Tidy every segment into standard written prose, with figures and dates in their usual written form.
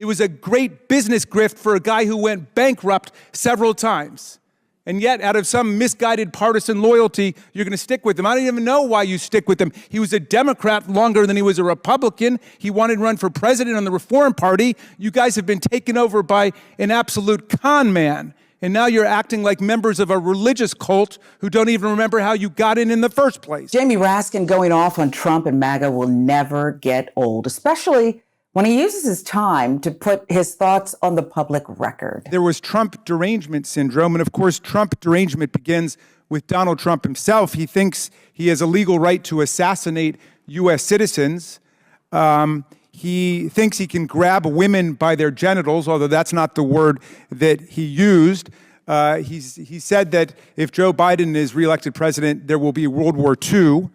It was a great business grift for a guy who went bankrupt several times. And yet, out of some misguided partisan loyalty, you're going to stick with him. I don't even know why you stick with him. He was a Democrat longer than he was a Republican. He wanted to run for president on the Reform Party. You guys have been taken over by an absolute con man. And now you're acting like members of a religious cult who don't even remember how you got in the first place. Jamie Raskin going off on Trump and MAGA will never get old, especially when he uses his time to put his thoughts on the public record. There was Trump derangement syndrome, and of course, Trump derangement begins with Donald Trump himself. He thinks he has a legal right to assassinate U.S. citizens. He thinks he can grab women by their genitals, although that's not the word that he used. He said that if Joe Biden is reelected president, there will be World War II.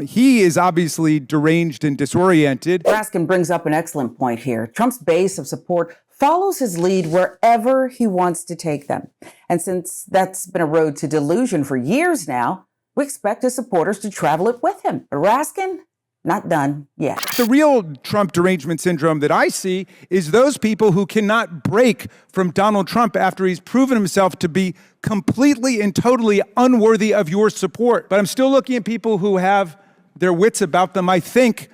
He is obviously deranged and disoriented. Raskin brings up an excellent point here. Trump's base of support follows his lead wherever he wants to take them. And since that's been a road to delusion for years now, we expect his supporters to travel it with him. But Raskin, not done yet. The real Trump derangement syndrome that I see is those people who cannot break from Donald Trump after he's proven himself to be completely and totally unworthy of your support. But I'm still looking at people who have their wits about them, I think,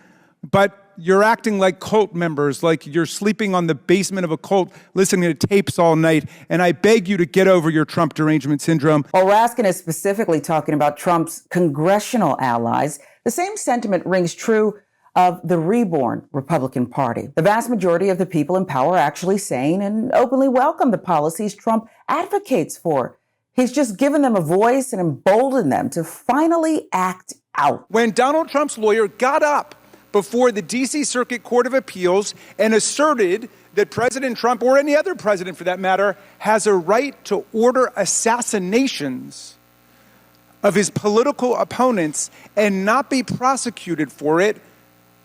but you're acting like cult members, like you're sleeping on the basement of a cult, listening to tapes all night, and I beg you to get over your Trump derangement syndrome. While Raskin is specifically talking about Trump's congressional allies, the same sentiment rings true of the reborn Republican Party. The vast majority of the people in power are actually saying and openly welcome the policies Trump advocates for. He's just given them a voice and emboldened them to finally act out. When Donald Trump's lawyer got up before the D.C. Circuit Court of Appeals and asserted that President Trump, or any other president for that matter, has a right to order assassinations of his political opponents and not be prosecuted for it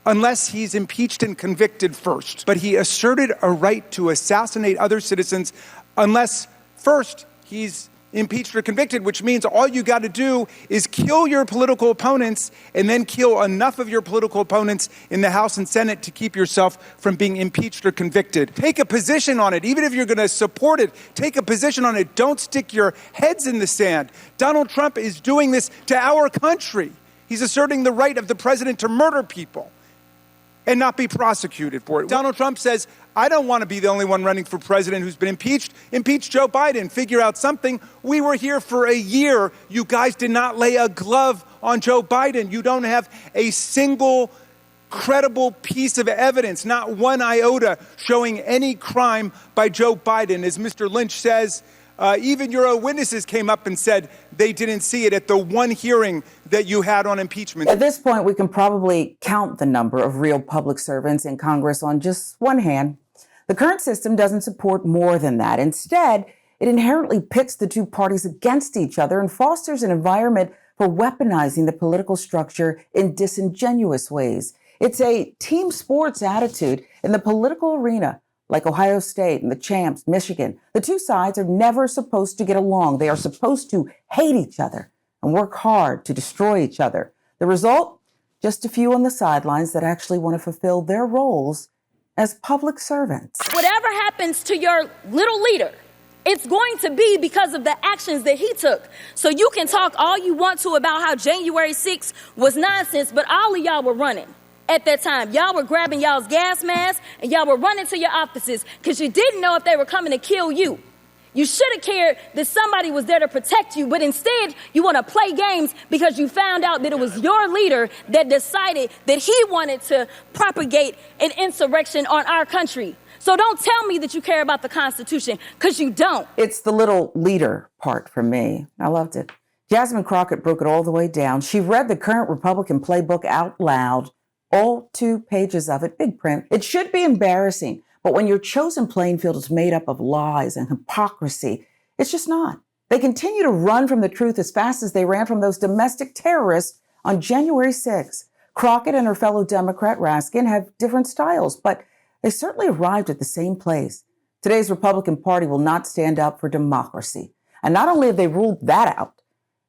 unless he's impeached and convicted first. But he asserted a right to assassinate other citizens unless first he's impeached or convicted, which means all you got to do is kill your political opponents and then kill enough of your political opponents in the House and Senate to keep yourself from being impeached or convicted. Take a position on it. Even if you're going to support it, take a position on it. Don't stick your heads in the sand. Donald Trump is doing this to our country. He's asserting the right of the president to murder people and not be prosecuted for it. Donald Trump says, I don't want to be the only one running for president who's been impeached. Impeach Joe Biden. Figure out something. We were here for a year. You guys did not lay a glove on Joe Biden. You don't have a single credible piece of evidence, not one iota, showing any crime by Joe Biden. As Mr. Lynch says, even your own witnesses came up and said they didn't see it at the one hearing that you had on impeachment. At this point, we can probably count the number of real public servants in Congress on just one hand. The current system doesn't support more than that. Instead, it inherently pits the two parties against each other and fosters an environment for weaponizing the political structure in disingenuous ways. It's a team sports attitude in the political arena, like Ohio State and the champs, Michigan. The two sides are never supposed to get along. They are supposed to hate each other and work hard to destroy each other. The result? Just a few on the sidelines that actually want to fulfill their roles as public servants. Whatever happens to your little leader, it's going to be because of the actions that he took. So you can talk all you want to about how January 6th was nonsense, but all of y'all were running. At that time, y'all were grabbing y'all's gas masks and y'all were running to your offices because you didn't know if they were coming to kill you. You should have cared that somebody was there to protect you, but instead you want to play games because you found out that it was your leader that decided that he wanted to propagate an insurrection on our country. So don't tell me that you care about the Constitution, because you don't. It's the little leader part for me. I loved it. Jasmine Crockett broke it all the way down. She read the current Republican playbook out loud. All 2 pages of it, big print. It should be embarrassing, but when your chosen playing field is made up of lies and hypocrisy, it's just not. They continue to run from the truth as fast as they ran from those domestic terrorists on January 6th. Crockett and her fellow Democrat Raskin have different styles, but they certainly arrived at the same place. Today's Republican Party will not stand up for democracy. And not only have they ruled that out,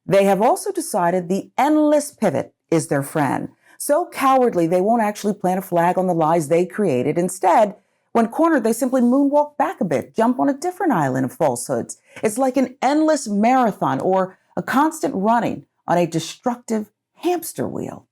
they have also decided the endless pivot is their friend. So cowardly, they won't actually plant a flag on the lies they created. Instead, When cornered, they simply moonwalk back a bit, jump on a different island of falsehoods. It's like an endless marathon or a constant running on a destructive hamster wheel.